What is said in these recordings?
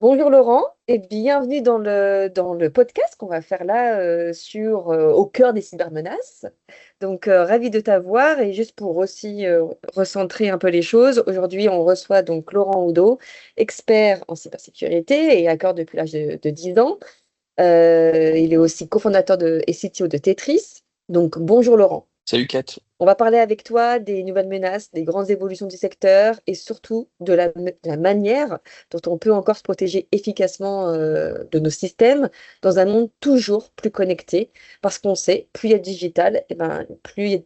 Bonjour Laurent et bienvenue dans le podcast qu'on va faire là au cœur des cybermenaces. Ravi de t'avoir et juste pour aussi recentrer un peu les choses, aujourd'hui on reçoit donc Laurent Oudot, expert en cybersécurité et hacker depuis l'âge de 10 ans. Il est aussi et CTO de Tetris. Donc bonjour Laurent. Salut Kat. On va parler avec toi des nouvelles menaces, des grandes évolutions du secteur et surtout de la manière dont on peut encore se protéger efficacement de nos systèmes dans un monde toujours plus connecté. Parce qu'on sait, plus il y a de digital, eh ben, plus il y a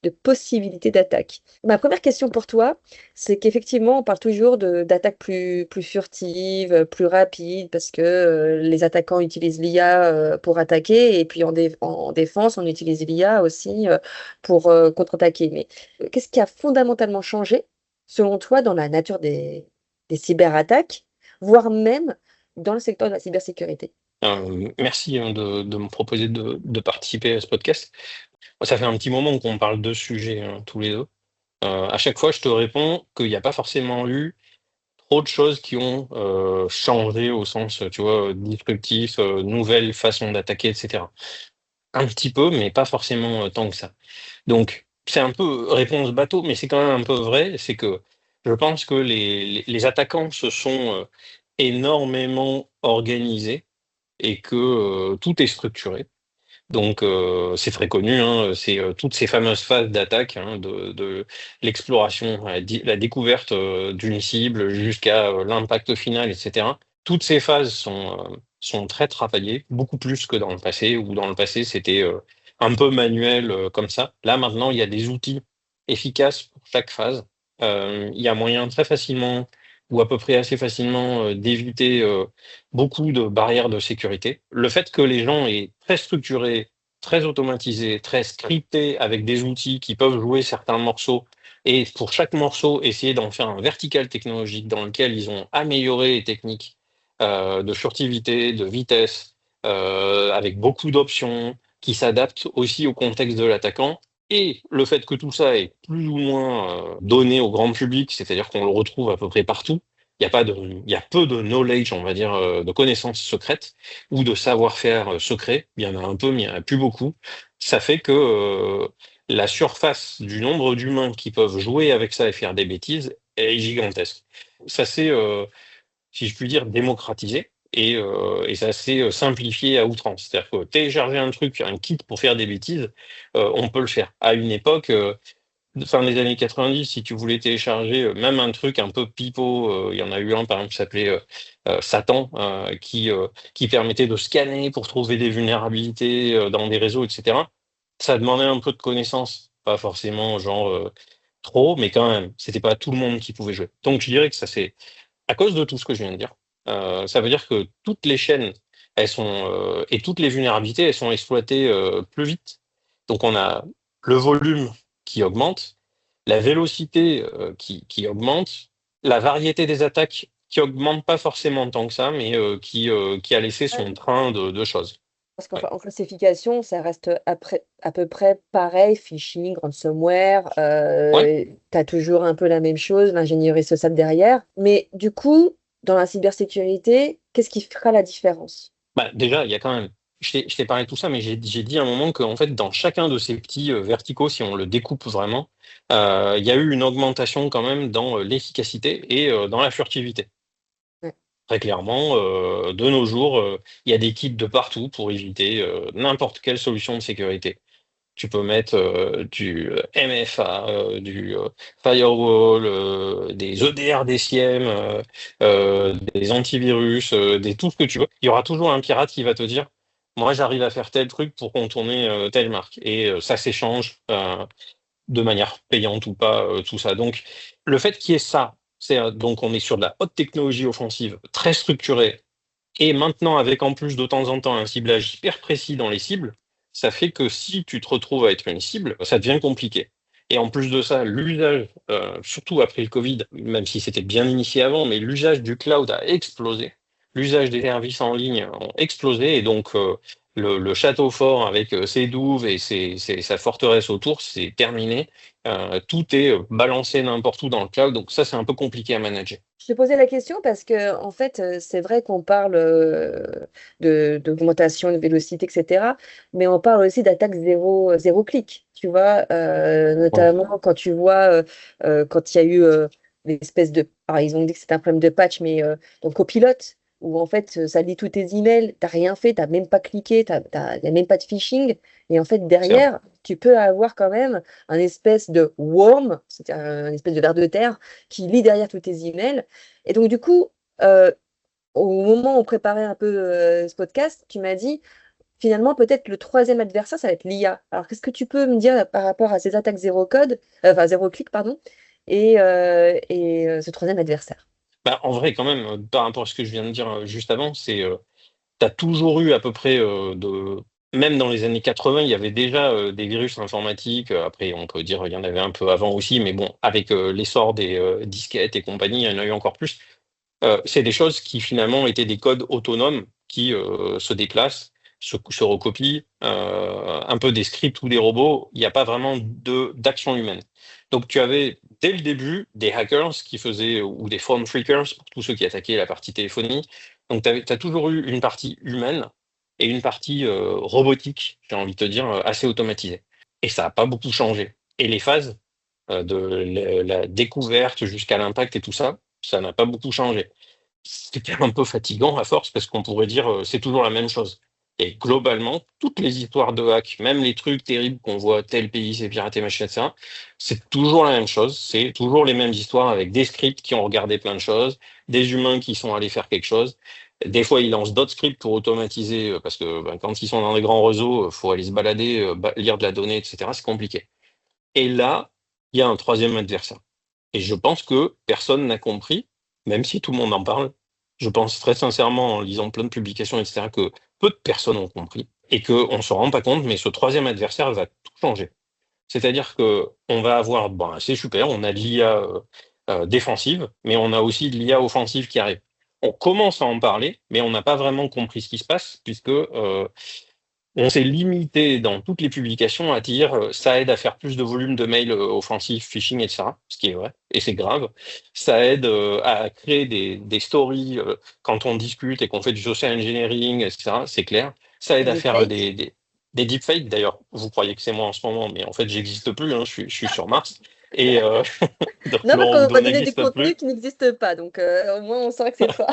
de possibilités d'attaque. Ma première question pour toi, c'est qu'effectivement, on parle toujours d'attaques plus furtives, plus rapides, parce que les attaquants utilisent l'IA pour attaquer, et puis en défense, on utilise l'IA aussi pour contre-attaquer. Mais qu'est-ce qui a fondamentalement changé, selon toi, dans la nature des cyberattaques, voire même dans le secteur de la cybersécurité? Merci de me proposer de participer à ce podcast. Moi, ça fait un petit moment qu'on parle de ce sujet tous les deux. À chaque fois, je te réponds qu'il n'y a pas forcément eu trop de choses qui ont changé au sens, tu vois, disruptif, nouvelle façon d'attaquer, etc. Un petit peu, mais pas forcément tant que ça. Donc, c'est un peu réponse bateau, mais c'est quand même un peu vrai. C'est que je pense que les attaquants se sont énormément organisés et que tout est structuré. Donc, c'est très connu, hein, c'est toutes ces fameuses phases d'attaque, hein, de l'exploration, la découverte d'une cible jusqu'à l'impact final, etc. Toutes ces phases sont très travaillées, beaucoup plus que dans le passé, où dans le passé, c'était un peu manuel comme ça. Là, maintenant, il y a des outils efficaces pour chaque phase. Il y a moyen très facilement, ou à peu près assez facilement, d'éviter beaucoup de barrières de sécurité. Le fait que les gens aient très structuré, très automatisé, très scripté, avec des outils qui peuvent jouer certains morceaux, et pour chaque morceau, essayer d'en faire un vertical technologique dans lequel ils ont amélioré les techniques de furtivité, de vitesse, avec beaucoup d'options, qui s'adaptent aussi au contexte de l'attaquant. Et le fait que tout ça est plus ou moins donné au grand public, c'est-à-dire qu'on le retrouve à peu près partout, il y a peu de knowledge, on va dire, de connaissances secrètes ou de savoir-faire secret. Il y en a un peu, mais il n'y en a plus beaucoup. Ça fait que la surface du nombre d'humains qui peuvent jouer avec ça et faire des bêtises est gigantesque. Ça s'est, si je puis dire, démocratisé et ça s'est simplifié à outrance. C'est-à-dire que télécharger un truc, un kit pour faire des bêtises, on peut le faire. À une époque, fin des années 90, si tu voulais télécharger même un truc un peu pipeau, il y en a eu un par exemple qui s'appelait Satan, qui permettait de scanner pour trouver des vulnérabilités dans des réseaux, etc. Ça demandait un peu de connaissances, pas forcément genre trop, mais quand même, c'était pas tout le monde qui pouvait jouer. Donc je dirais que ça c'est à cause de tout ce que je viens de dire. Ça veut dire que toutes les chaînes, elles sont et toutes les vulnérabilités, elles sont exploitées plus vite. Donc on a le volume qui augmente, la vélocité qui augmente, la variété des attaques qui augmente pas forcément tant que ça, mais qui a laissé son train de choses. Parce Ouais. qu'en classification, ça reste à peu près pareil, phishing, ransomware, Ouais. tu as toujours un peu la même chose, l'ingénierie sociale derrière. Mais du coup, dans la cybersécurité, qu'est-ce qui fera la différence? Bah, déjà, il y a quand même. Je t'ai parlé de tout ça, mais j'ai dit à un moment qu'en fait, dans chacun de ces petits verticaux, si on le découpe vraiment, il y a eu une augmentation quand même dans l'efficacité et dans la furtivité. Ouais. Très clairement, de nos jours, il y a des kits de partout pour éviter n'importe quelle solution de sécurité. Tu peux mettre du MFA, du firewall, des EDR, des SIEM, des antivirus, tout ce que tu veux. Il y aura toujours un pirate qui va te dire, moi j'arrive à faire tel truc pour contourner telle marque. Et ça s'échange de manière payante ou pas, tout ça. Donc le fait qu'il y ait ça, c'est donc on est sur de la haute technologie offensive très structurée et maintenant, avec en plus de temps en temps un ciblage hyper précis dans les cibles, ça fait que si tu te retrouves à être une cible, ça devient compliqué. Et en plus de ça, l'usage, surtout après le Covid, même si c'était bien initié avant, mais l'usage du cloud a explosé. L'usage des services en ligne ont explosé et donc le château fort avec ses douves et sa forteresse autour, c'est terminé. Tout est balancé n'importe où dans le cloud, donc ça, c'est un peu compliqué à manager. Je te posais la question parce que, en fait, c'est vrai qu'on parle d'augmentation de vélocité, etc. Mais on parle aussi d'attaque zéro clic, tu vois, Ouais. notamment quand tu vois, quand il y a eu l'espèce de. Alors, ils ont dit que c'était un problème de patch, mais donc copilote, où en fait, ça lit tous tes emails, t'as rien fait, t'as même pas cliqué, il n'y a même pas de phishing. Et en fait, C'est vrai. derrière, tu peux avoir quand même un espèce de worm, c'est-à-dire un espèce de ver de terre, qui lit derrière tous tes emails. Et donc, du coup, euh, au moment où on préparait un peu ce podcast, tu m'as dit, finalement, peut-être le troisième adversaire, ça va être l'IA. Alors, qu'est-ce que tu peux me dire par rapport à ces attaques zéro code, enfin zéro clic, pardon, et ce troisième adversaire? Bah, en vrai, quand même, par rapport à ce que je viens de dire juste avant, t'as toujours eu à peu près même dans les années 80, il y avait déjà des virus informatiques. Après, on peut dire il y en avait un peu avant aussi, mais bon, avec l'essor des disquettes et compagnie, il y en a eu encore plus. C'est des choses qui finalement étaient des codes autonomes qui se déplacent, se recopient, un peu des scripts ou des robots. Il n'y a pas vraiment d'action humaine. Donc tu avais dès le début des hackers qui faisaient, ou des phone freakers pour tous ceux qui attaquaient la partie téléphonie. Donc tu as toujours eu une partie humaine et une partie robotique, j'ai envie de te dire, assez automatisée. Et ça n'a pas beaucoup changé. Et les phases de la découverte jusqu'à l'impact et tout ça, ça n'a pas beaucoup changé. C'était un peu fatigant à force parce qu'on pourrait dire c'est toujours la même chose. Et globalement, toutes les histoires de hack, même les trucs terribles qu'on voit, tel pays s'est piraté, machin, etc., c'est toujours la même chose. C'est toujours les mêmes histoires avec des scripts qui ont regardé plein de choses, des humains qui sont allés faire quelque chose. Des fois, ils lancent d'autres scripts pour automatiser parce que ben, quand ils sont dans des grands réseaux, faut aller se balader, lire de la donnée, etc. C'est compliqué. Et là, il y a un troisième adversaire. Et je pense que personne n'a compris, même si tout le monde en parle. Je pense très sincèrement, en lisant plein de publications, etc., que peu de personnes ont compris et qu'on ne se rend pas compte, mais ce troisième adversaire va tout changer. C'est-à-dire que on va avoir, bon, c'est super, on a de l'IA défensive, mais on a aussi de l'IA offensive qui arrive. On commence à en parler, mais on n'a pas vraiment compris ce qui se passe, puisque on s'est limité dans toutes les publications à dire ça aide à faire plus de volume de mails offensifs, phishing, etc. Ce qui est vrai, et c'est grave. Ça aide à créer des stories quand on discute et qu'on fait du social engineering, etc. C'est clair. Ça aide à Des faire fakes. des deepfakes. D'ailleurs, vous croyez que c'est moi en ce moment, mais en fait, j'existe plus. Hein, je suis sur Mars. Et donc, Non, parce Laurent qu'on Oudot va donner des n'existe contenus plus. qui n'existent pas. Donc, au moins, on saura que c'est toi.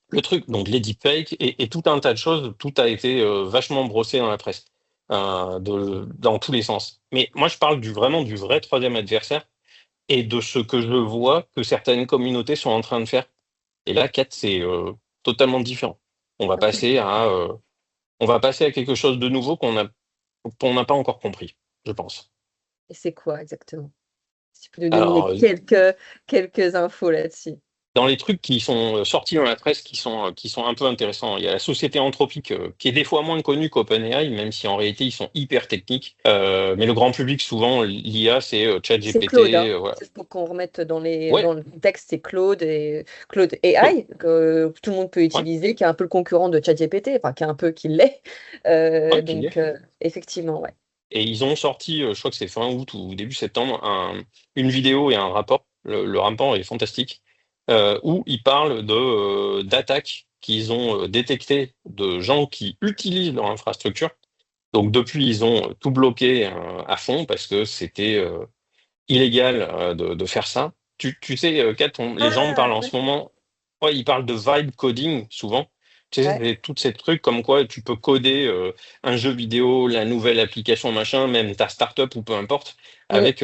Le truc, donc les deepfakes et tout un tas de choses, tout a été vachement brossé dans la presse, dans tous les sens. Mais moi, je parle vraiment du vrai troisième adversaire et de ce que je vois que certaines communautés sont en train de faire. Et là, 4, c'est totalement différent. On va Ok. passer à, euh, on va passer à quelque chose de nouveau qu'on n'a pas encore compris, je pense. Et c'est quoi exactement? Si tu peux nous donner Alors, quelques infos là-dessus. dans les trucs qui sont sortis dans la presse qui sont un peu intéressants, il y a la société anthropique qui est des fois moins connue qu'OpenAI, même si en réalité ils sont hyper techniques. Mais le grand public, souvent, l'IA, c'est C'est ChatGPT. Claude, hein. Voilà. Juste pour qu'on remette Ouais, dans le contexte, c'est Claude et Claude Claude. AI que tout le monde peut Ouais, utiliser, qui est un peu le concurrent de ChatGPT, enfin qui est un peu qui l'est. ouais, qu'il y Donc est. effectivement, ouais. Et ils ont sorti, je crois que c'est fin août ou début septembre, une vidéo et un rapport. Le rapport est fantastique, où ils parlent d'attaques qu'ils ont détectées de gens qui utilisent leur infrastructure. Donc depuis, ils ont tout bloqué à fond parce que c'était illégal de faire ça. Tu sais, Kat, les gens me Ah, parlent en ouais. ce moment, ouais, ils parlent de vibe coding souvent. Tu sais, Ouais. c'est tous ces trucs comme quoi tu peux coder un jeu vidéo, la nouvelle application, machin, même ta startup ou peu importe, Mm, avec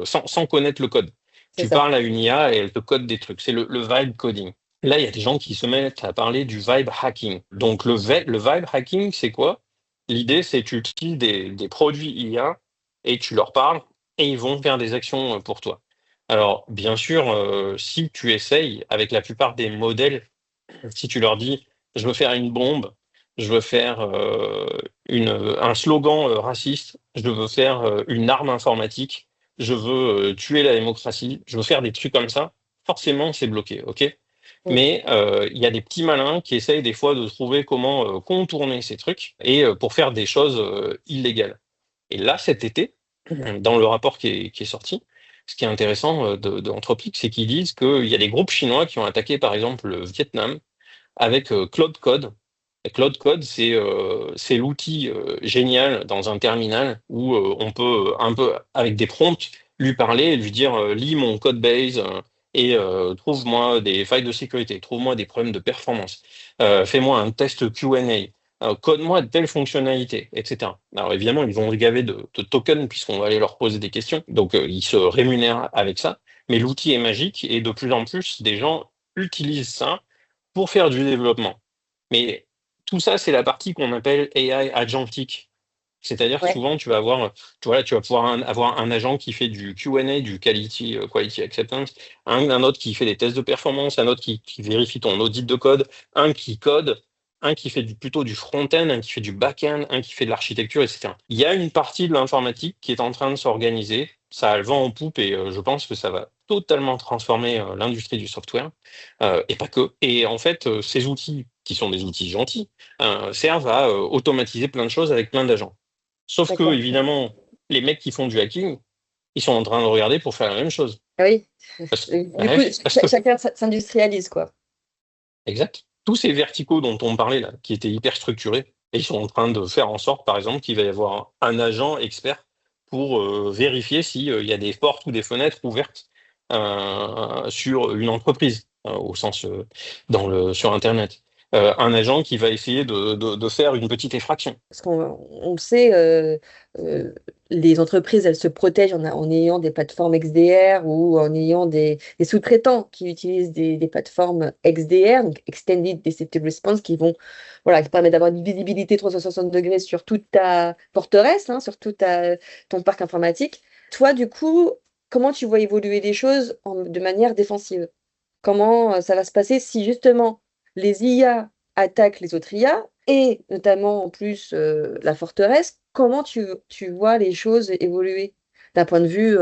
sans connaître le code. c'est Tu ça. parles à une IA et elle te code des trucs. C'est le vibe coding. Là, il y a des gens qui se mettent à parler du vibe hacking. Donc le vibe hacking, c'est quoi? L'idée, c'est que tu utilises des produits IA et tu leur parles et ils vont faire des actions pour toi. Alors, bien sûr, si tu essayes, avec la plupart des modèles, si tu leur dis, je veux faire une bombe, je veux faire un slogan raciste, je veux faire une arme informatique, je veux tuer la démocratie, je veux faire des trucs comme ça, forcément, c'est bloqué, ok? Mm. Mais il y a des petits malins qui essayent des fois de trouver comment contourner ces trucs et pour faire des choses illégales. Et là, cet été, dans le rapport qui est sorti, ce qui est intéressant de Anthropic, c'est qu'ils disent qu'il y a des groupes chinois qui ont attaqué, par exemple, le Vietnam avec Cloud Code. Et Cloud Code, c'est l'outil génial dans un terminal où on peut un peu, avec des prompts, lui parler et lui dire lis mon code base et trouve-moi des failles de sécurité, trouve-moi des problèmes de performance, fais-moi un test Q&A, code-moi de telle fonctionnalité, etc. Alors évidemment, ils vont se gaver de tokens puisqu'on va aller leur poser des questions, donc ils se rémunèrent avec ça, mais l'outil est magique et de plus en plus, des gens utilisent ça pour faire du développement. Mais tout ça, c'est la partie qu'on appelle AI agentique. C'est-à-dire que Ouais, souvent, tu vas pouvoir avoir un agent qui fait du Q&A, du quality acceptance, un autre qui fait des tests de performance, un autre qui vérifie ton audit de code, un qui fait plutôt du front-end, un qui fait du back-end, un qui fait de l'architecture, etc. Il y a une partie de l'informatique qui est en train de s'organiser. Ça a le vent en poupe et je pense que ça va totalement transformer l'industrie du software, et pas que. Et en fait, ces outils, qui sont des outils gentils, servent à automatiser plein de choses avec plein d'agents. Sauf que, d'accord. évidemment, les mecs qui font du hacking, ils sont en train de regarder pour faire la même chose. Ah oui. Du coup, Ouais, parce que, chacun s'industrialise, quoi. exact. Tous ces verticaux dont on parlait là, qui étaient hyper structurés, et ils sont en train de faire en sorte, par exemple, qu'il va y avoir un agent expert pour vérifier s'il y a des portes ou des fenêtres ouvertes sur une entreprise, au sens sur Internet. Un agent qui va essayer de faire une petite effraction. Parce qu'on le sait, euh, les entreprises, elles se protègent en ayant des plateformes XDR ou en ayant des sous-traitants qui utilisent des plateformes XDR, donc Extended Distributed Response, voilà, qui permettent d'avoir une visibilité 360 degrés sur toute ta forteresse, hein, sur ton parc informatique. Toi, du coup, comment tu vois évoluer les choses de manière défensive? Comment ça va se passer si justement les IA attaquent les autres IA et notamment en plus la forteresse? Comment tu vois les choses évoluer d'un point de vue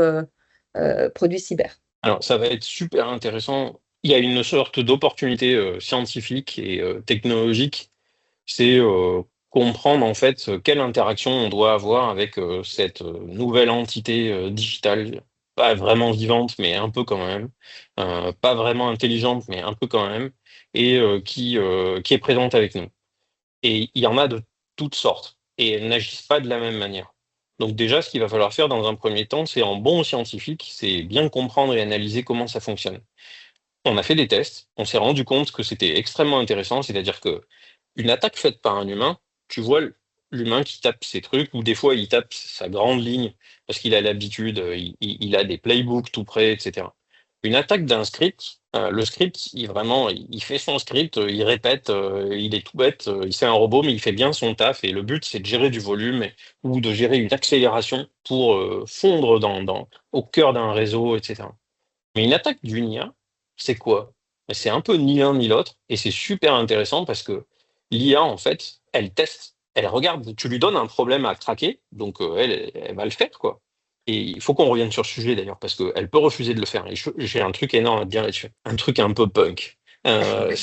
produit cyber? Alors, ça va être super intéressant. Il y a une sorte d'opportunité scientifique et technologique, c'est comprendre en fait quelle interaction on doit avoir avec cette nouvelle entité digitale, pas vraiment vivante, mais un peu quand même, pas vraiment intelligente, mais un peu quand même, et qui est présente avec nous. Et il y en a de toutes sortes, et elles n'agissent pas de la même manière. Donc déjà, ce qu'il va falloir faire dans un premier temps, c'est en bon scientifique, c'est bien comprendre et analyser comment ça fonctionne. On a fait des tests, on s'est rendu compte que c'était extrêmement intéressant, c'est-à-dire que une attaque faite par un humain, tu vois l'humain qui tape ses trucs, ou des fois il tape sa grande ligne parce qu'il a l'habitude, il a des playbooks tout prêts, etc. Une attaque d'un script, le script, il fait son script, il répète, il est tout bête, c'est un robot, mais il fait bien son taf, et le but c'est de gérer du volume ou de gérer une accélération pour fondre au cœur d'un réseau, etc. Mais une attaque d'une IA, c'est quoi? C'est un peu ni l'un ni l'autre, et c'est super intéressant parce que l'IA, en fait, elle teste, elle regarde, tu lui donnes un problème à traquer, donc elle va le faire, quoi. Et il faut qu'on revienne sur ce sujet d'ailleurs, parce qu'elle peut refuser de le faire. Et j'ai un truc énorme à te dire là-dessus, un truc un peu punk. Elle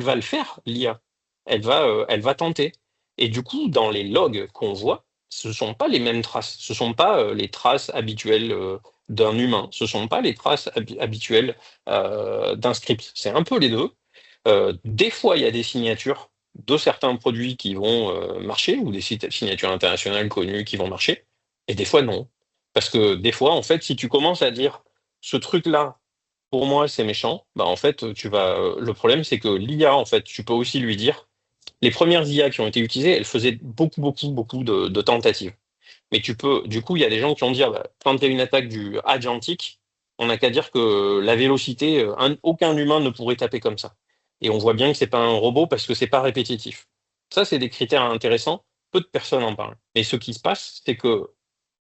va le faire, l'IA. Elle va tenter. Et du coup, dans les logs qu'on voit, ce sont pas les mêmes traces, ce sont pas les traces habituelles d'un humain. Ce ne sont pas les traces habituelles d'un script. C'est un peu les deux. Des fois, il y a des signatures de certains produits qui vont marcher, ou des signatures internationales connues qui vont marcher, et des fois non. Parce que des fois, en fait, si tu commences à dire ce truc-là, pour moi, c'est méchant, bah en fait, le problème, c'est que l'IA, en fait, tu peux aussi lui dire, les premières IA qui ont été utilisées, elles faisaient beaucoup, beaucoup, beaucoup de tentatives. Mais du coup, il y a des gens qui ont dit, ah bah, quand il y a une attaque du agentique, on n'a qu'à dire que la vélocité, aucun humain ne pourrait taper comme ça. Et on voit bien que c'est pas un robot parce que c'est pas répétitif. Ça, c'est des critères intéressants. Peu de personnes en parlent. Mais ce qui se passe, c'est que,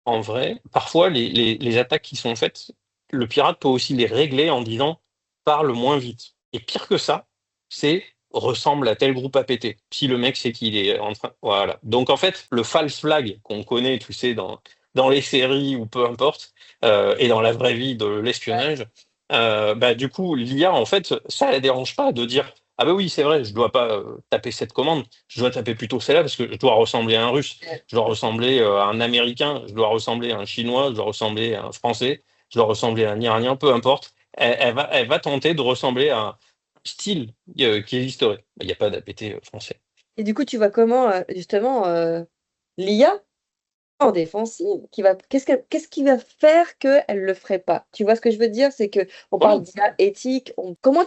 en vrai, parfois, les attaques qui sont faites, le pirate peut aussi les régler en disant, parle moins vite. Et pire que ça, c'est ressemble à tel groupe à péter. Si le mec sait qu'il est en train. Voilà. Donc en fait, le false flag qu'on connaît, tu sais, dans les séries ou peu importe, et dans la vraie vie de l'espionnage, Du coup, l'IA, en fait, ça ne dérange pas de dire, ah bah oui, c'est vrai, je dois pas taper cette commande, je dois taper plutôt celle-là parce que je dois ressembler à un Russe, Ouais, je dois tout à fait. ressembler à un Américain, je dois ressembler à un Chinois, je dois ressembler à un Français, je dois ressembler à un Iranien, peu importe. Elle va tenter de ressembler à un style qui existerait. Il n'y a pas d'APT français. Et du coup, tu vois comment, justement, l'IA en défensive, qu'est-ce qui va faire qu'elle ne le ferait pas? Tu vois ce que je veux dire? C'est que on parle Ouais. d'IA éthique. Comment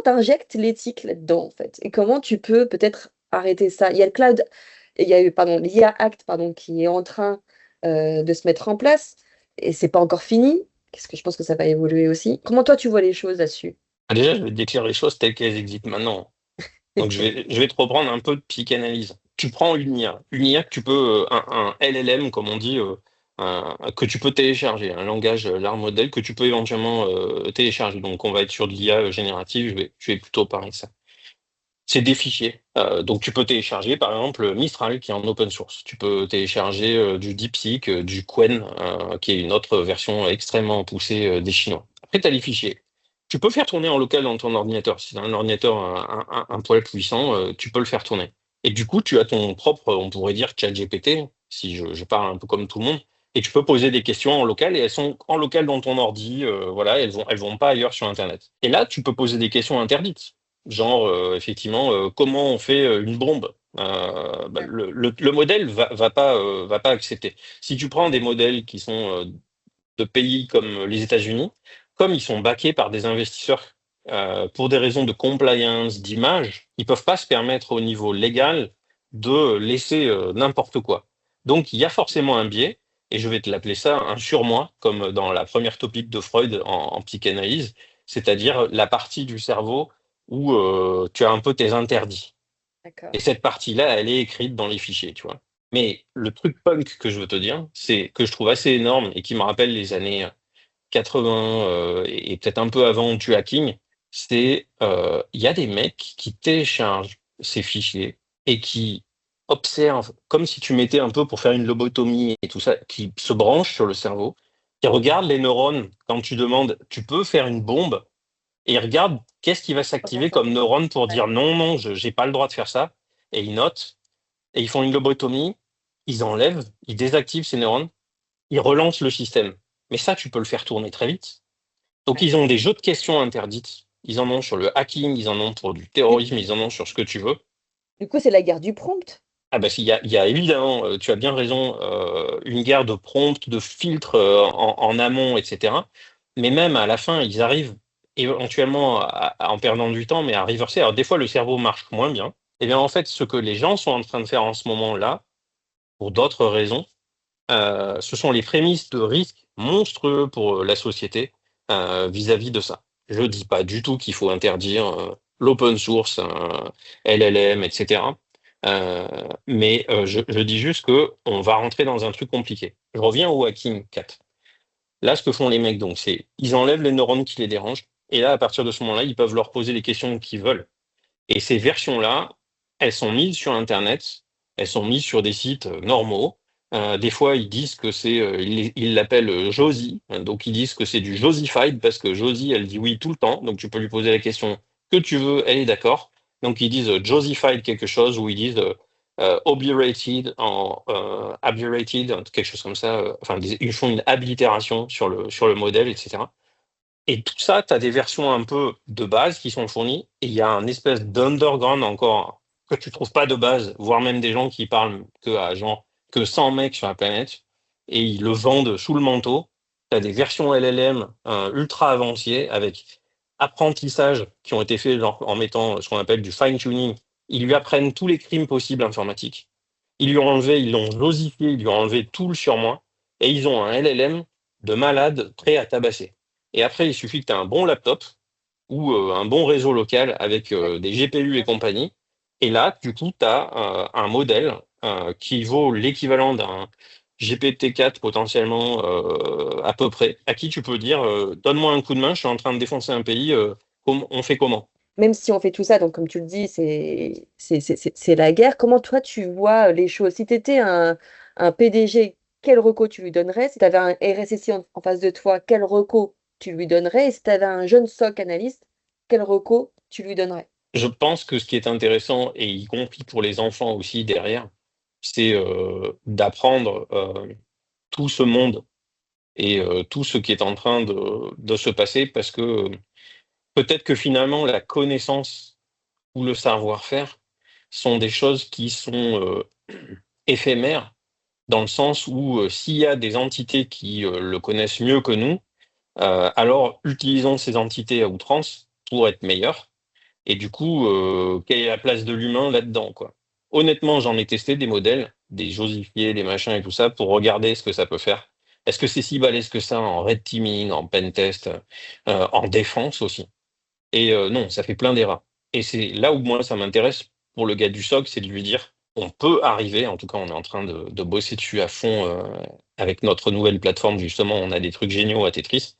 t'injectes l'éthique là-dedans, en fait? Et comment tu peux peut-être arrêter ça? Il y a le cloud, il y a eu, pardon, l'IA Act, pardon, qui est en train de se mettre en place et c'est pas encore fini. Qu'est-ce que je pense que ça va évoluer aussi? Comment toi tu vois les choses là-dessus? Déjà, je vais te décrire les choses telles qu'elles existent maintenant. Donc, je vais te reprendre un peu de psychanalyse. Tu prends une IA que tu peux, un LLM, comme on dit, que tu peux télécharger, un langage large modèle que tu peux éventuellement télécharger. Donc, on va être sur de l'IA générative, je vais plutôt parler de ça. C'est des fichiers. Donc, tu peux télécharger, par exemple, Mistral, qui est en open source. Tu peux télécharger du DeepSeek, du Qwen, qui est une autre version extrêmement poussée des Chinois. Après, tu as les fichiers. Tu peux faire tourner en local dans ton ordinateur. Si tu as un ordinateur un poil puissant, tu peux le faire tourner. Et du coup, tu as ton propre, on pourrait dire, ChatGPT, si je parle un peu comme tout le monde, et tu peux poser des questions en local, et elles sont en local dans ton ordi, voilà, elles vont pas ailleurs sur Internet. Et là, tu peux poser des questions interdites. Genre, effectivement, comment on fait une bombe? Le modèle va pas accepter. Si tu prends des modèles qui sont de pays comme les États-Unis, comme ils sont backés par des investisseurs pour des raisons de compliance, d'image, ils peuvent pas se permettre au niveau légal de laisser n'importe quoi. Donc, il y a forcément un biais, et je vais te l'appeler ça un surmoi, comme dans la première topique de Freud en psychanalyse, c'est-à-dire la partie du cerveau où tu as un peu tes interdits. D'accord. Et cette partie-là, elle est écrite dans les fichiers, tu vois. Mais le truc punk que je veux te dire, c'est que je trouve assez énorme et qui me rappelle les années 80 et peut-être un peu avant du hacking, c'est il y a des mecs qui téléchargent ces fichiers et qui observent, comme si tu mettais un peu pour faire une lobotomie et tout ça, qui se branchent sur le cerveau, qui regardent les neurones quand tu demandes, tu peux faire une bombe, et ils regardent qu'est-ce qui va Comment s'activer ça comme fonctionne? neurone pour Ouais. dire non, non, je n'ai pas le droit de faire ça, et ils notent, et ils font une lobotomie, ils enlèvent, ils désactivent ces neurones, ils relancent le système. Mais ça, tu peux le faire tourner très vite. Donc, ils D'accord. ont des jeux de questions interdites. Ils en ont sur le hacking, ils en ont pour du terrorisme, ils en ont sur ce que tu veux. Du coup, c'est la guerre du prompt. Ah bah, il y a évidemment, tu as bien raison, une guerre de prompt, de filtre en amont, etc. Mais même à la fin, ils arrivent éventuellement, en perdant du temps, mais à reverser. Alors des fois, le cerveau marche moins bien. Et bien en fait, ce que les gens sont en train de faire en ce moment-là, pour d'autres raisons, ce sont les prémices de risques monstrueux pour la société vis-à-vis de ça. Je dis pas du tout qu'il faut interdire l'open source, LLM, etc. Mais je dis juste que on va rentrer dans un truc compliqué. Je reviens au hacking 4. Là, ce que font les mecs, donc, c'est ils enlèvent les neurones qui les dérangent, et là, à partir de ce moment-là, ils peuvent leur poser les questions qu'ils veulent. Et ces versions-là, elles sont mises sur Internet, elles sont mises sur des sites normaux. Des fois, ils disent que ils l'appellent Josie, donc ils disent que c'est du Josified parce que Josie, elle dit oui tout le temps, donc tu peux lui poser la question que tu veux, elle est d'accord. Donc ils disent Josified quelque chose ou ils disent obdurated, quelque chose comme ça. Enfin, ils font une habilitation sur le modèle, etc. Et tout ça, tu as des versions un peu de base qui sont fournies, et il y a un espèce d'underground encore que tu trouves pas de base, voire même des gens qui parlent que 100 mecs sur la planète, et ils le vendent sous le manteau. Tu as des versions LLM ultra avancées avec apprentissage qui ont été faits genre, en mettant ce qu'on appelle du fine-tuning. Ils lui apprennent tous les crimes possibles informatiques. Ils l'ont josifié, ils lui ont enlevé tout le surmoi, et ils ont un LLM de malade prêt à tabasser. Et après, il suffit que tu aies un bon laptop ou un bon réseau local avec des GPU et compagnie. Et là, du coup, tu as un modèle qui vaut l'équivalent d'un GPT-4 potentiellement à peu près, à qui tu peux dire donne-moi un coup de main, je suis en train de défoncer un pays, on fait comment? Même si on fait tout ça, donc comme tu le dis, c'est la guerre. Comment toi tu vois les choses? Si tu étais un PDG, quel reco tu lui donnerais? Si tu avais un RSSI en face de toi, quel reco tu lui donnerais? Et si tu avais un jeune SOC analyste, quel reco tu lui donnerais? Je pense que ce qui est intéressant, et y compris pour les enfants aussi derrière, c'est d'apprendre tout ce monde et tout ce qui est en train de se passer parce que peut-être que finalement la connaissance ou le savoir-faire sont des choses qui sont éphémères dans le sens où s'il y a des entités qui le connaissent mieux que nous, alors utilisons ces entités à outrance pour être meilleurs. Et du coup, quelle est la place de l'humain là-dedans, quoi? Honnêtement, j'en ai testé des modèles, des josifiés, des machins et tout ça, pour regarder ce que ça peut faire. Est-ce que c'est si balèze que ça en red teaming, en pen test, en défense aussi? Et non, ça fait plein d'erreurs. Et c'est là où moi ça m'intéresse pour le gars du SOC, c'est de lui dire, on peut arriver, en tout cas on est en train de bosser dessus à fond avec notre nouvelle plateforme, justement, on a des trucs géniaux à Tetris.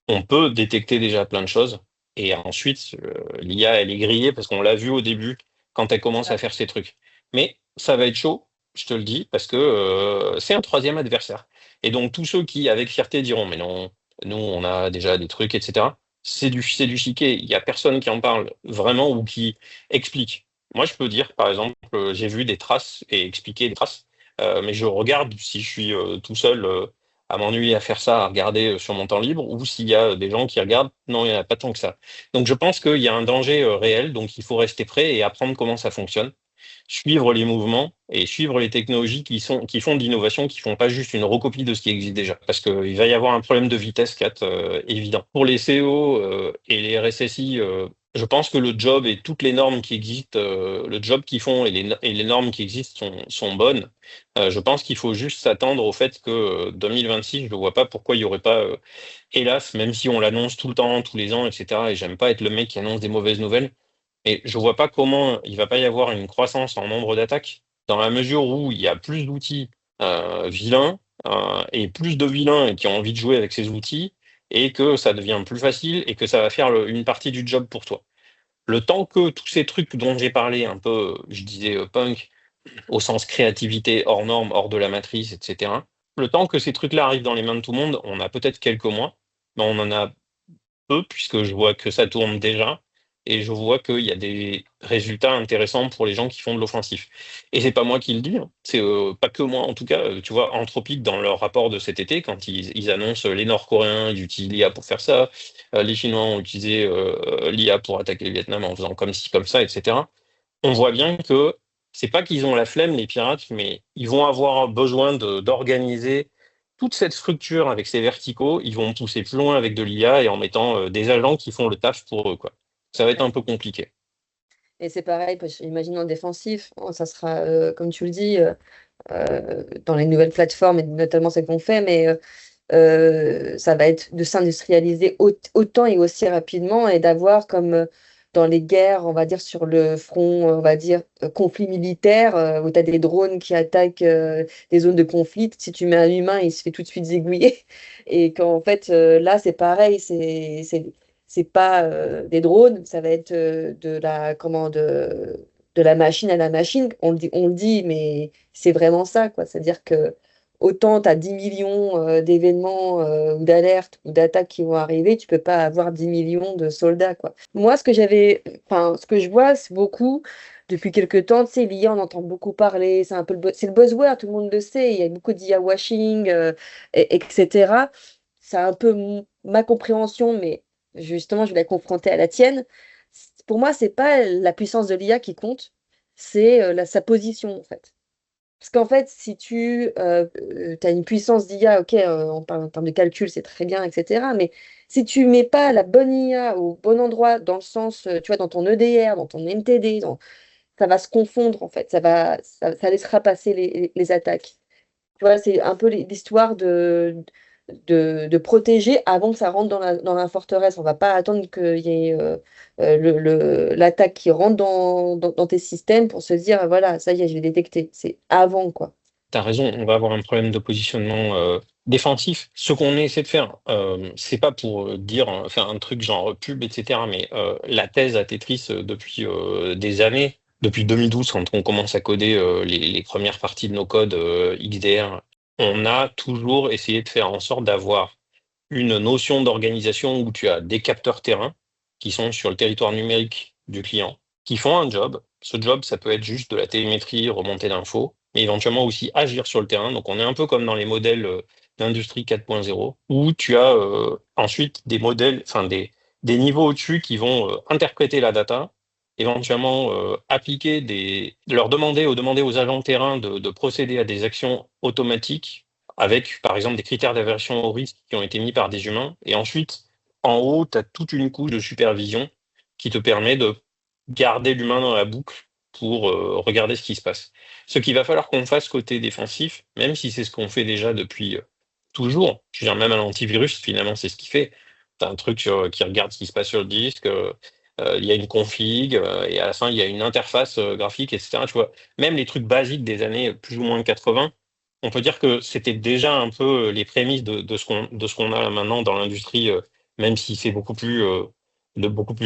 On peut détecter déjà plein de choses. Et ensuite, l'IA, elle est grillée parce qu'on l'a vu au début quand elle commence à faire ses trucs. Mais ça va être chaud, je te le dis, parce que c'est un troisième adversaire. Et donc, tous ceux qui, avec fierté, diront, mais non, nous, on a déjà des trucs, etc., c'est du chiquet. Il n'y a personne qui en parle vraiment ou qui explique. Moi, je peux dire, par exemple, j'ai vu des traces et expliquer des traces, mais je regarde si je suis tout seul à m'ennuyer à faire ça, à regarder sur mon temps libre, ou s'il y a des gens qui regardent, non, il n'y en a pas tant que ça. Donc je pense qu'il y a un danger réel, donc il faut rester prêt et apprendre comment ça fonctionne, suivre les mouvements et suivre les technologies qui font de l'innovation, qui font pas juste une recopie de ce qui existe déjà. Parce qu'il va y avoir un problème de vitesse, Kat, évident. Pour les CO et les RSSI, je pense que le job et toutes les normes qui existent, le job qu'ils font et les normes qui existent sont bonnes. Je pense qu'il faut juste s'attendre au fait que 2026, je ne vois pas pourquoi il n'y aurait pas, hélas, même si on l'annonce tout le temps, tous les ans, etc. Et j'aime pas être le mec qui annonce des mauvaises nouvelles. Et je vois pas comment il va pas y avoir une croissance en nombre d'attaques dans la mesure où il y a plus d'outils vilains et plus de vilains et qui ont envie de jouer avec ces outils et que ça devient plus facile et que ça va faire une partie du job pour toi. Le temps que tous ces trucs dont j'ai parlé un peu, je disais punk, au sens créativité, hors norme, hors de la matrice, etc. Le temps que ces trucs-là arrivent dans les mains de tout le monde, on a peut-être quelques mois, mais on en a peu puisque je vois que ça tourne déjà et je vois qu'il y a des résultats intéressants pour les gens qui font de l'offensif. Et c'est pas moi qui le dis, hein. C'est pas que moi en tout cas. Tu vois, Anthropic dans leur rapport de cet été, quand ils annoncent les Nord-Coréens, ils utilisent l'IA pour faire ça, les Chinois ont utilisé l'IA pour attaquer le Vietnam en faisant comme ci, comme ça, etc. On voit bien que c'est pas qu'ils ont la flemme, les pirates, mais ils vont avoir besoin d'organiser toute cette structure avec ces verticaux. Ils vont pousser plus loin avec de l'IA et en mettant des agents qui font le taf pour eux, quoi. Ça va être un peu compliqué. Et c'est pareil, imagine en défensif, hein, ça sera, comme tu le dis, dans les nouvelles plateformes, et notamment celles qu'on fait, mais ça va être de s'industrialiser autant et aussi rapidement et d'avoir comme dans les guerres, on va dire sur le front, on va dire conflit militaire, où tu as des drones qui attaquent des zones de conflit. Si tu mets un humain, il se fait tout de suite zigouiller. Et qu'en fait, là, c'est pareil, c'est pas des drones, ça va être de la machine à la machine. On le dit, mais c'est vraiment ça, quoi. C'est-à-dire que autant tu as 10 millions d'événements ou d'alertes ou d'attaques qui vont arriver, tu peux pas avoir 10 millions de soldats, quoi. Moi, ce que je vois, c'est beaucoup depuis quelques temps, tu sais, l'IA, on entend beaucoup parler, c'est un peu c'est le buzzword, tout le monde le sait, il y a beaucoup d'IA washing, etc. C'est un peu ma compréhension, mais justement, je vais la confronter à la tienne. Pour moi, c'est pas la puissance de l'IA qui compte, c'est sa position, en fait. Parce qu'en fait, si tu as une puissance d'IA, ok, on parle en termes de calcul, c'est très bien, etc. Mais si tu mets pas la bonne IA au bon endroit, dans le sens, tu vois, dans ton EDR, dans ton MTD, ça va se confondre, en fait. Ça laissera passer les attaques. Tu vois, c'est un peu l'histoire de protéger avant que ça rentre dans la forteresse. On va pas attendre qu'il y ait l'attaque qui rentre dans tes systèmes pour se dire, ah, voilà, ça y est, je l'ai détecté. C'est avant, quoi. T'as raison, on va avoir un problème de positionnement défensif. Ce qu'on essaie de faire, c'est pas pour dire, faire un truc genre pub, etc. Mais la thèse à Tetris depuis des années, depuis 2012, quand on commence à coder les premières parties de nos codes XDR, on a toujours essayé de faire en sorte d'avoir une notion d'organisation où tu as des capteurs terrain qui sont sur le territoire numérique du client, qui font un job. Ce job, ça peut être juste de la télémétrie, remontée d'infos, mais éventuellement aussi agir sur le terrain. Donc on est un peu comme dans les modèles d'industrie 4.0, où tu as ensuite des modèles, enfin des niveaux au-dessus qui vont interpréter la data, éventuellement demander aux agents de terrain de procéder à des actions automatiques avec, par exemple, des critères d'aversion au risque qui ont été mis par des humains. Et ensuite, en haut, tu as toute une couche de supervision qui te permet de garder l'humain dans la boucle pour regarder ce qui se passe. Ce qu'il va falloir qu'on fasse côté défensif, même si c'est ce qu'on fait déjà depuis toujours, je veux dire, même un antivirus, finalement, c'est ce qu'il fait. Tu as un truc qui regarde ce qui se passe sur le disque, il y a une config, et à la fin, il y a une interface graphique, etc. Tu vois, même les trucs basiques des années plus ou moins 80, on peut dire que c'était déjà un peu les prémices de ce qu'on a là maintenant dans l'industrie, même si c'est beaucoup plus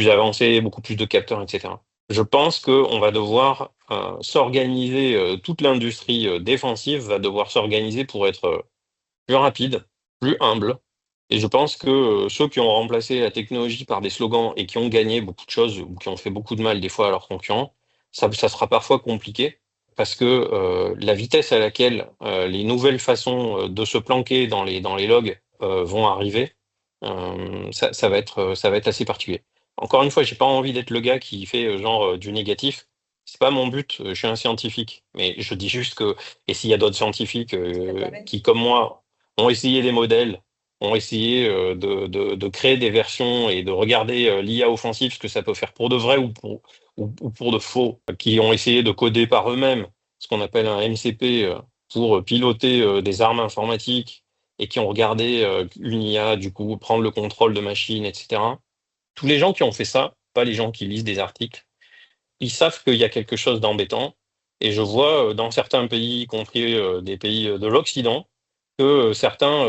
avancé, beaucoup plus de capteurs, etc. Je pense qu'on va devoir s'organiser, toute l'industrie défensive va devoir s'organiser pour être plus rapide, plus humble. Et je pense que ceux qui ont remplacé la technologie par des slogans et qui ont gagné beaucoup de choses ou qui ont fait beaucoup de mal des fois à leurs concurrents, ça sera parfois compliqué parce que la vitesse à laquelle les nouvelles façons de se planquer dans les logs vont arriver, ça va être assez particulier. Encore une fois, j'ai pas envie d'être le gars qui fait du négatif. C'est pas mon but, je suis un scientifique. Mais je dis juste que, et s'il y a d'autres scientifiques qui, comme moi, ont essayé des modèles, ont essayé de créer des versions et de regarder l'IA offensive, ce que ça peut faire pour de vrai ou pour de faux, qui ont essayé de coder par eux-mêmes ce qu'on appelle un MCP pour piloter des armes informatiques et qui ont regardé une IA, du coup, prendre le contrôle de machines, etc. Tous les gens qui ont fait ça, pas les gens qui lisent des articles, ils savent qu'il y a quelque chose d'embêtant. Et je vois dans certains pays, y compris des pays de l'Occident, que certains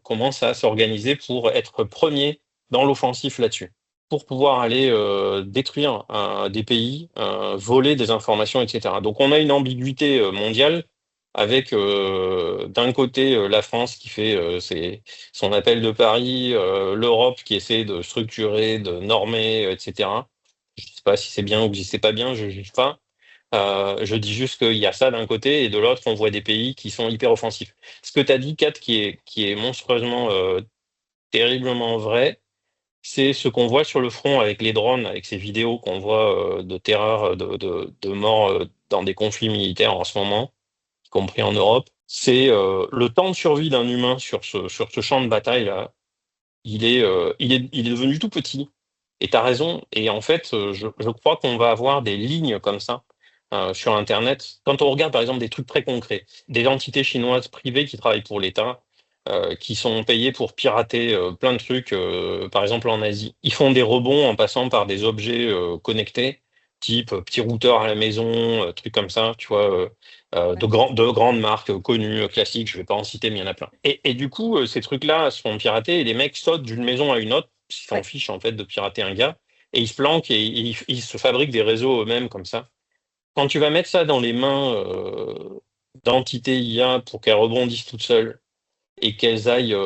commencent à s'organiser pour être premiers dans l'offensif là-dessus, pour pouvoir aller détruire des pays, voler des informations, etc. Donc on a une ambiguïté mondiale avec d'un côté la France qui fait son appel de Paris, l'Europe qui essaie de structurer, de normer, etc. Je ne sais pas si c'est bien ou si c'est pas bien, je ne juge pas. Je dis juste qu'il y a ça d'un côté et de l'autre, on voit des pays qui sont hyper offensifs. Ce que tu as dit, Kat, qui est monstrueusement, terriblement vrai, c'est ce qu'on voit sur le front avec les drones, avec ces vidéos qu'on voit de terreur, de morts dans des conflits militaires en ce moment, y compris en Europe. C'est le temps de survie d'un humain sur ce champ de bataille-là, il est devenu tout petit. Et tu as raison. Et en fait, je crois qu'on va avoir des lignes comme ça sur Internet. Quand on regarde par exemple des trucs très concrets, des entités chinoises privées qui travaillent pour l'État, qui sont payées pour pirater plein de trucs, par exemple en Asie. Ils font des rebonds en passant par des objets connectés, type petit routeur à la maison, trucs comme ça, tu vois, de grandes marques connues, classiques, je vais pas en citer, mais il y en a plein. Et du coup, ces trucs-là sont piratés et les mecs sautent d'une maison à une autre, ils s'en Ouais. fichent en fait de pirater un gars, et ils se planquent et ils se fabriquent des réseaux eux-mêmes comme ça. Quand tu vas mettre ça dans les mains d'entités IA pour qu'elles rebondissent toutes seules et qu'elles aillent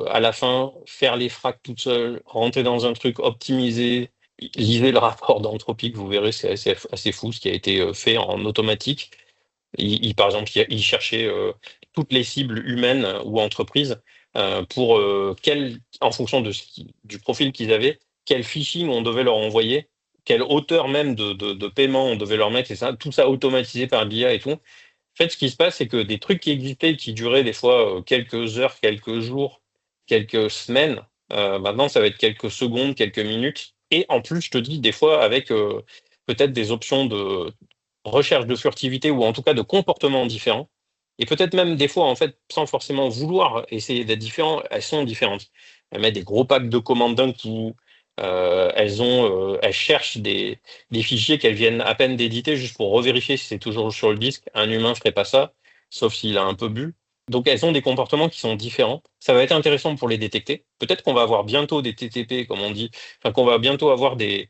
à la fin faire les fracs toutes seules, rentrer dans un truc optimisé, lisez le rapport d'Anthropic, vous verrez, c'est assez fou ce qui a été fait en automatique. Par exemple, il cherchait toutes les cibles humaines ou entreprises pour en fonction du profil qu'ils avaient, quel phishing on devait leur envoyer, quelle hauteur même de paiement on devait leur mettre, et ça, tout ça automatisé par l'IA et tout. En fait, ce qui se passe, c'est que des trucs qui existaient, qui duraient des fois quelques heures, quelques jours, quelques semaines, maintenant, ça va être quelques secondes, quelques minutes. Et en plus, je te dis, des fois, avec peut-être des options de recherche de furtivité ou en tout cas de comportements différents. Et peut-être même des fois, en fait, sans forcément vouloir essayer d'être différent, elles sont différentes. Elles mettent des gros packs de commandes d'un coup. Elles cherchent des fichiers qu'elles viennent à peine d'éditer juste pour revérifier si c'est toujours sur le disque. Un humain ferait pas ça, sauf s'il a un peu bu. Donc elles ont des comportements qui sont différents. Ça va être intéressant pour les détecter. Peut-être qu'on va avoir bientôt des TTP, comme on dit, enfin qu'on va bientôt avoir des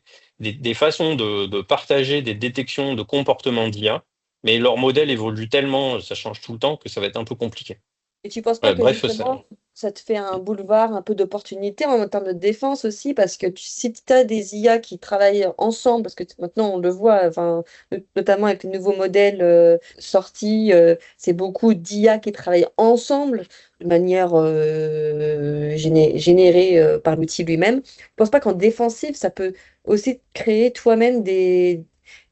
façons de partager des détections de comportements d'IA, mais leur modèle évolue tellement, ça change tout le temps que ça va être un peu compliqué. Et tu penses pas Ouais, que bref, ça. justement, ça te fait un boulevard un peu d'opportunités en termes de défense aussi, parce que si tu as des IA qui travaillent ensemble, parce que maintenant on le voit, enfin, notamment avec les nouveaux modèles sortis, c'est beaucoup d'IA qui travaillent ensemble de manière générée par l'outil lui-même. Je pense pas qu'en défensive, ça peut aussi créer toi-même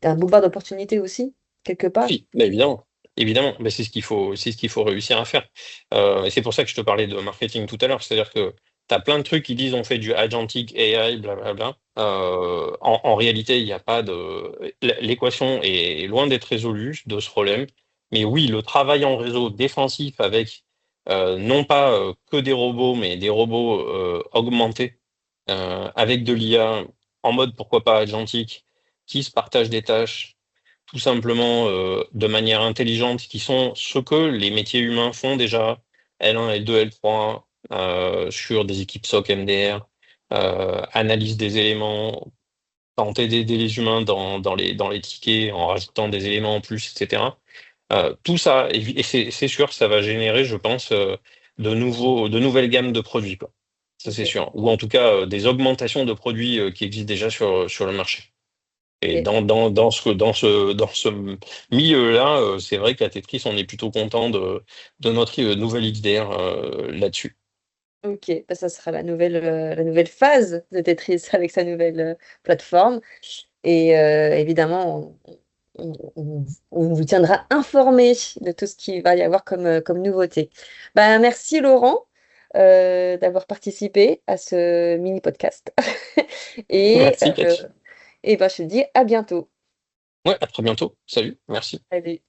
un boulevard d'opportunités aussi, quelque part? Oui, bah, évidemment, évidemment, bah, c'est ce qu'il faut réussir à faire. Et c'est pour ça que je te parlais de marketing tout à l'heure. C'est-à-dire que tu as plein de trucs qui disent on fait du agentic AI, blablabla. En réalité, il n'y a pas de. L'équation est loin d'être résolue de ce problème. Mais oui, le travail en réseau défensif avec non pas que des robots, mais des robots augmentés avec de l'IA en mode pourquoi pas agentique, qui se partagent des tâches tout simplement de manière intelligente, qui sont ce que les métiers humains font déjà, L1, L2, L3, sur des équipes SOC, MDR, analyse des éléments, tenter d'aider les humains dans les tickets en rajoutant des éléments en plus, etc. Tout ça, et c'est sûr, ça va générer, je pense, de nouvelles gammes de produits, quoi. Ça, c'est Ok, sûr. Ou en tout cas, des augmentations de produits qui existent déjà sur le marché. Et ok. dans ce milieu-là, c'est vrai qu'à Tetris, on est plutôt content de notre nouvelle XDR là-dessus. Ok, bah, ça sera la nouvelle phase de Tetris avec sa nouvelle plateforme. Et évidemment, on vous tiendra informé de tout ce qu'il va y avoir comme nouveauté. Bah, merci Laurent d'avoir participé à ce mini podcast. Et, Merci, Cathy. et bah, je te dis à bientôt. Ouais, à très bientôt. Salut, merci. Salut.